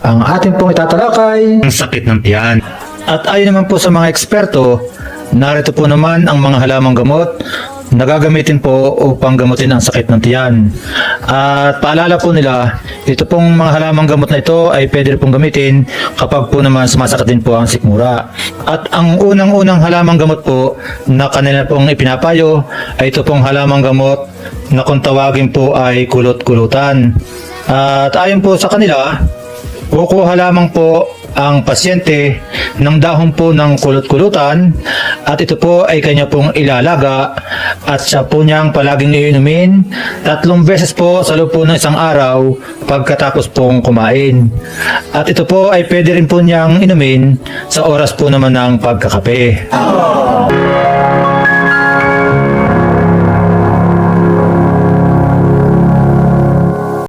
Ang ating pong itatalakay, Ang sakit ng tiyan. at ayon naman po sa mga eksperto, narito po naman ang mga halamang gamot na gagamitin po upang gamutin ang sakit ng tiyan. At paalala po nila, ito pong mga halamang gamot na ito ay pwede pong gamitin kapag po naman sumasakit din po ang sikmura. At ang unang-unang halamang gamot po na kanila pong ipinapayo ay ito pong halamang gamot na kung tawagin po ay kulot-kulutan. At ayon po sa kanila, kukuha lamang po ang pasyente ng dahon po ng kulot-kulutan at ito po ay kanya pong ilalaga at siya po niyang palaging iinumin 3 beses po sa loob po ng isang araw pagkatapos pong kumain. At ito po ay pwede rin po niyang inumin sa oras po naman ng pagkakape.